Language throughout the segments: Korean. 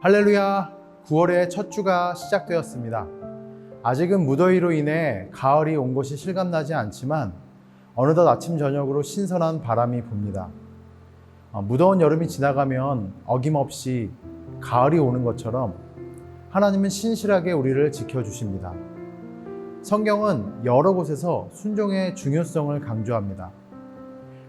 할렐루야! 9월의 첫 주가 시작되었습니다. 아직은 무더위로 인해 가을이 온 것이 실감나지 않지만 어느덧 아침 저녁으로 신선한 바람이 붑니다. 무더운 여름이 지나가면 어김없이 가을이 오는 것처럼 하나님은 신실하게 우리를 지켜주십니다. 성경은 여러 곳에서 순종의 중요성을 강조합니다.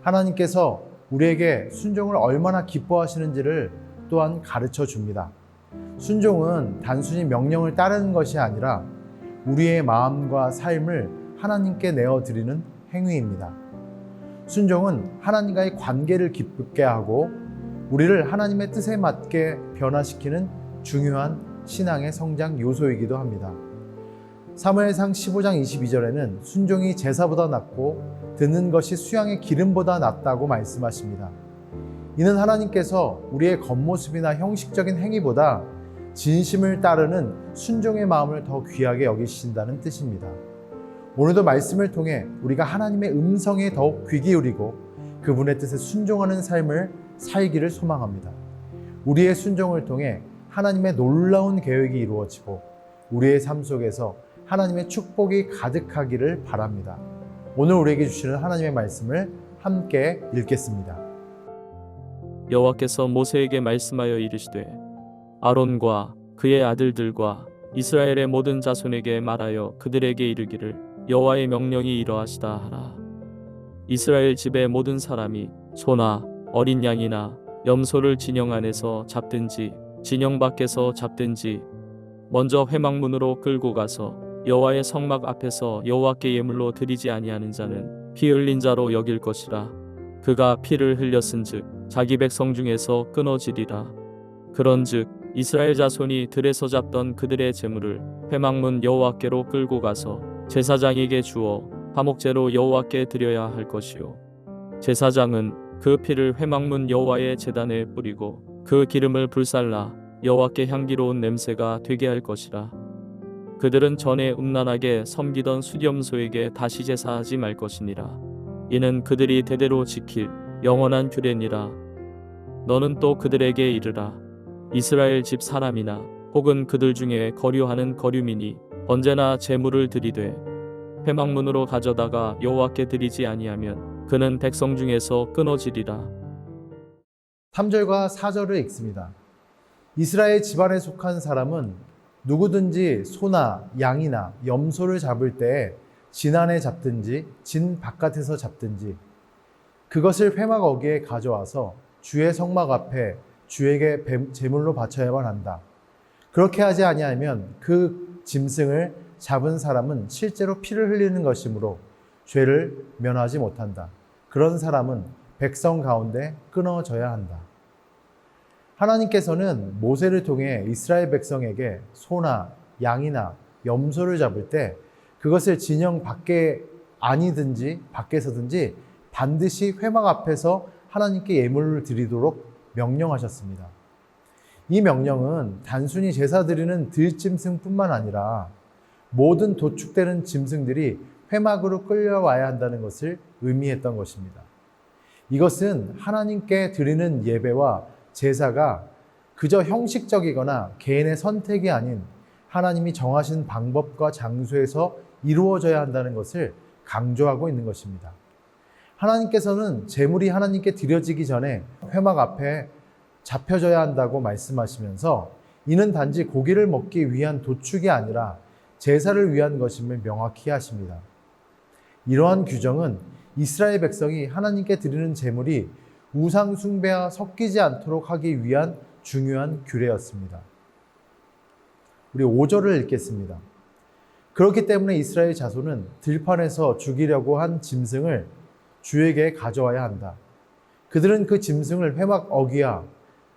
하나님께서 우리에게 순종을 얼마나 기뻐하시는지를 또한 가르쳐 줍니다. 순종은 단순히 명령을 따르는 것이 아니라 우리의 마음과 삶을 하나님께 내어드리는 행위입니다. 순종은 하나님과의 관계를 기쁘게 하고 우리를 하나님의 뜻에 맞게 변화시키는 중요한 신앙의 성장 요소이기도 합니다. 사무엘상 15장 22절에는 순종이 제사보다 낫고 듣는 것이 수양의 기름보다 낫다고 말씀하십니다. 이는 하나님께서 우리의 겉모습이나 형식적인 행위보다 진심을 따르는 순종의 마음을 더 귀하게 여기신다는 뜻입니다. 오늘도 말씀을 통해 우리가 하나님의 음성에 더욱 귀 기울이고 그분의 뜻에 순종하는 삶을 살기를 소망합니다. 우리의 순종을 통해 하나님의 놀라운 계획이 이루어지고 우리의 삶 속에서 하나님의 축복이 가득하기를 바랍니다. 오늘 우리에게 주시는 하나님의 말씀을 함께 읽겠습니다. 여호와께서 모세에게 말씀하여 이르시되 아론과 그의 아들들과 이스라엘의 모든 자손에게 말하여 그들에게 이르기를 여호와의 명령이 이러하시다 하라. 이스라엘 집의 모든 사람이 소나 어린 양이나 염소를 진영 안에서 잡든지 진영 밖에서 잡든지 먼저 회막문으로 끌고 가서 여호와의 성막 앞에서 여호와께 예물로 드리지 아니하는 자는 피 흘린 자로 여길 것이라. 그가 피를 흘렸은즉 자기 백성 중에서 끊어지리라. 그런즉 이스라엘 자손이 들에서 잡던 그들의 제물을 회막문 여호와께로 끌고 가서 제사장에게 주어 화목제로 여호와께 드려야 할 것이요 제사장은 그 피를 회막문 여호와의 제단에 뿌리고 그 기름을 불살라 여호와께 향기로운 냄새가 되게 할 것이라. 그들은 전에 음란하게 섬기던 숫염소에게 다시 제사하지 말 것이니라. 이는 그들이 대대로 지킬 영원한 규례니라. 너는 또 그들에게 이르라. 이스라엘 집 사람이나 혹은 그들 중에 거류하는 거류민이 언제나 제물을 드리되 회막문으로 가져다가 여호와께 드리지 아니하면 그는 백성 중에서 끊어지리라. 3절과 4절을 읽습니다. 이스라엘 집안에 속한 사람은 누구든지 소나 양이나 염소를 잡을 때에 진 안에 잡든지 진 바깥에서 잡든지 그것을 회막 어귀에 가져와서 주의 성막 앞에 주에게 제물로 바쳐야만 한다. 그렇게 하지 아니하면 그 짐승을 잡은 사람은 실제로 피를 흘리는 것이므로 죄를 면하지 못한다. 그런 사람은 백성 가운데 끊어져야 한다. 하나님께서는 모세를 통해 이스라엘 백성에게 소나 양이나 염소를 잡을 때 그것을 진영 밖에 아니든지 밖에서든지 반드시 회막 앞에서 하나님께 예물을 드리도록 명령하셨습니다. 이 명령은 단순히 제사 드리는 들짐승뿐만 아니라 모든 도축되는 짐승들이 회막으로 끌려와야 한다는 것을 의미했던 것입니다. 이것은 하나님께 드리는 예배와 제사가 그저 형식적이거나 개인의 선택이 아닌 하나님이 정하신 방법과 장소에서 이루어져야 한다는 것을 강조하고 있는 것입니다. 하나님께서는 제물이 하나님께 드려지기 전에 회막 앞에 잡혀져야 한다고 말씀하시면서 이는 단지 고기를 먹기 위한 도축이 아니라 제사를 위한 것임을 명확히 하십니다. 이러한 규정은 이스라엘 백성이 하나님께 드리는 제물이 우상 숭배와 섞이지 않도록 하기 위한 중요한 규례였습니다. 우리 5절을 읽겠습니다. 그렇기 때문에 이스라엘 자손은 들판에서 죽이려고 한 짐승을 주에게 가져와야 한다. 그들은 그 짐승을 회막 어귀와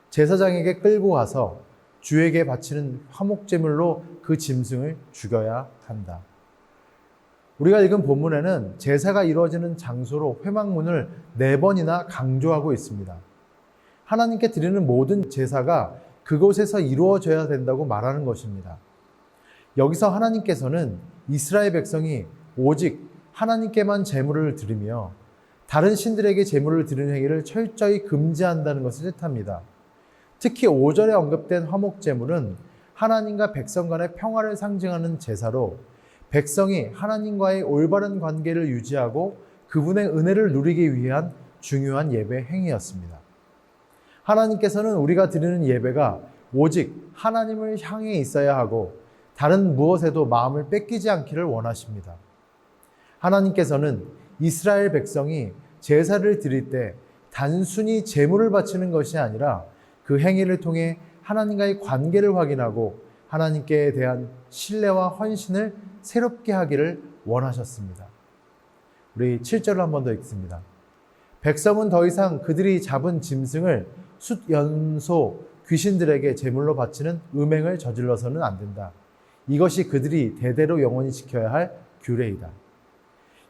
제사장에게 끌고 가서 주에게 바치는 화목제물로 그 짐승을 죽여야 한다. 우리가 읽은 본문에는 제사가 이루어지는 장소로 회막문을 4번이나 강조하고 있습니다. 하나님께 드리는 모든 제사가 그곳에서 이루어져야 된다고 말하는 것입니다. 여기서 하나님께서는 이스라엘 백성이 오직 하나님께만 제물을 드리며 다른 신들에게 제물을 드리는 행위를 철저히 금지한다는 것을 뜻합니다. 특히 5절에 언급된 화목제물은 하나님과 백성 간의 평화를 상징하는 제사로 백성이 하나님과의 올바른 관계를 유지하고 그분의 은혜를 누리기 위한 중요한 예배 행위였습니다. 하나님께서는 우리가 드리는 예배가 오직 하나님을 향해 있어야 하고 다른 무엇에도 마음을 뺏기지 않기를 원하십니다. 하나님께서는 이스라엘 백성이 제사를 드릴 때 단순히 제물을 바치는 것이 아니라 그 행위를 통해 하나님과의 관계를 확인하고 하나님께 대한 신뢰와 헌신을 새롭게 하기를 원하셨습니다. 우리 7절을 한 번 더 읽습니다. 백성은 더 이상 그들이 잡은 짐승을 숫 연소 귀신들에게 제물로 바치는 음행을 저질러서는 안 된다. 이것이 그들이 대대로 영원히 지켜야 할 규례이다.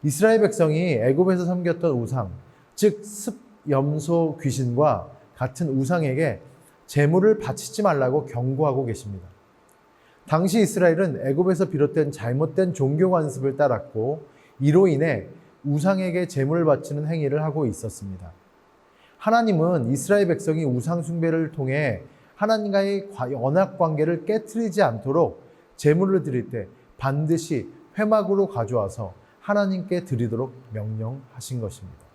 이스라엘 백성이 애굽에서 섬겼던 우상, 즉 습 염소 귀신과 같은 우상에게 제물을 바치지 말라고 경고하고 계십니다. 당시 이스라엘은 애굽에서 비롯된 잘못된 종교 관습을 따랐고 이로 인해 우상에게 제물을 바치는 행위를 하고 있었습니다. 하나님은 이스라엘 백성이 우상 숭배를 통해 하나님과의 언약 관계를 깨트리지 않도록 제물을 드릴 때 반드시 회막으로 가져와서 하나님께 드리도록 명령하신 것입니다.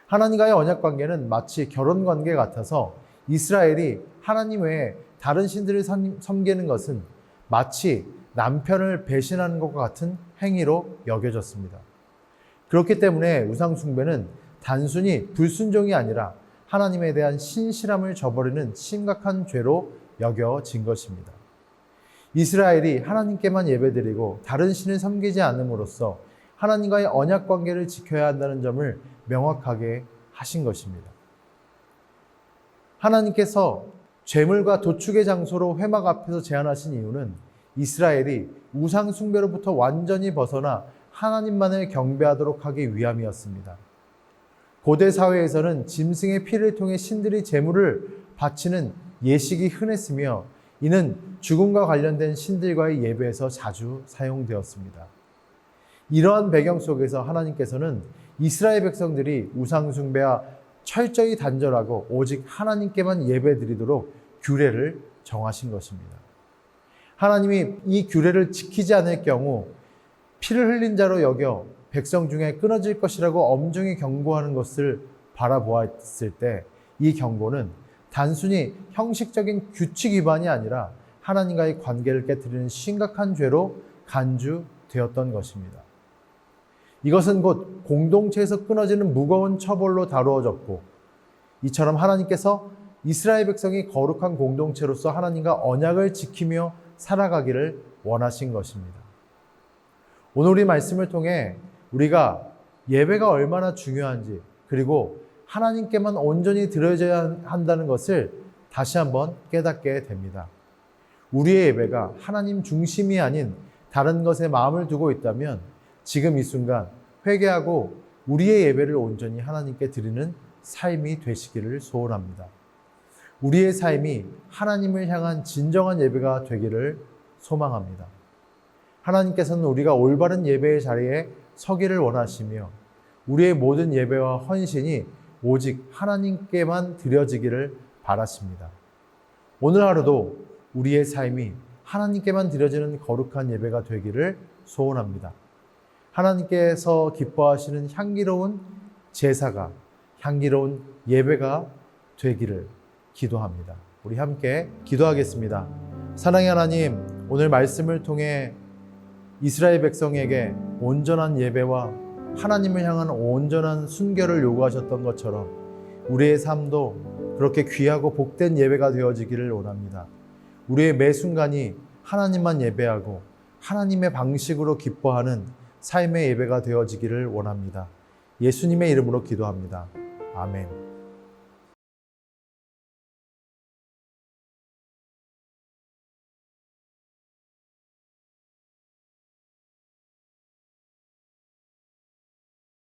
하나님과의 언약 관계는 마치 결혼 관계 같아서 이스라엘이 하나님 외에 다른 신들을 섬기는 것은 마치 남편을 배신하는 것과 같은 행위로 여겨졌습니다. 그렇기 때문에 우상 숭배는 단순히 불순종이 아니라 하나님에 대한 신실함을 저버리는 심각한 죄로 여겨진 것입니다. 이스라엘이 하나님께만 예배드리고 다른 신을 섬기지 않음으로써 하나님과의 언약 관계를 지켜야 한다는 점을 명확하게 하신 것입니다. 하나님께서 제물과 도축의 장소로 회막 앞에서 제안하신 이유는 이스라엘이 우상 숭배로부터 완전히 벗어나 하나님만을 경배하도록 하기 위함이었습니다. 고대 사회에서는 짐승의 피를 통해 신들이 제물을 바치는 예식이 흔했으며 이는 죽음과 관련된 신들과의 예배에서 자주 사용되었습니다. 이러한 배경 속에서 하나님께서는 이스라엘 백성들이 우상 숭배와 철저히 단절하고 오직 하나님께만 예배드리도록 규례를 정하신 것입니다. 하나님이 이 규례를 지키지 않을 경우 피를 흘린 자로 여겨 백성 중에 끊어질 것이라고 엄중히 경고하는 것을 바라보았을 때 이 경고는 단순히 형식적인 규칙 위반이 아니라 하나님과의 관계를 깨트리는 심각한 죄로 간주되었던 것입니다. 이것은 곧 공동체에서 끊어지는 무거운 처벌로 다루어졌고 이처럼 하나님께서 이스라엘 백성이 거룩한 공동체로서 하나님과 언약을 지키며 살아가기를 원하신 것입니다. 오늘 우리 말씀을 통해 우리가 예배가 얼마나 중요한지 그리고 하나님께만 온전히 드려져야 한다는 것을 다시 한번 깨닫게 됩니다. 우리의 예배가 하나님 중심이 아닌 다른 것에 마음을 두고 있다면 지금 이 순간 회개하고 우리의 예배를 온전히 하나님께 드리는 삶이 되시기를 소원합니다. 우리의 삶이 하나님을 향한 진정한 예배가 되기를 소망합니다. 하나님께서는 우리가 올바른 예배의 자리에 서기를 원하시며 우리의 모든 예배와 헌신이 오직 하나님께만 드려지기를 바라십니다. 오늘 하루도 우리의 삶이 하나님께만 드려지는 거룩한 예배가 되기를 소원합니다. 하나님께서 기뻐하시는 향기로운 제사가, 향기로운 예배가 되기를 기도합니다. 우리 함께 기도하겠습니다. 사랑의 하나님, 오늘 말씀을 통해 이스라엘 백성에게 온전한 예배와 하나님을 향한 온전한 순결을 요구하셨던 것처럼 우리의 삶도 그렇게 귀하고 복된 예배가 되어지기를 원합니다. 우리의 매 순간이 하나님만 예배하고 하나님의 방식으로 기뻐하는 삶의 예배가 되어지기를 원합니다. 예수님의 이름으로 기도합니다. 아멘.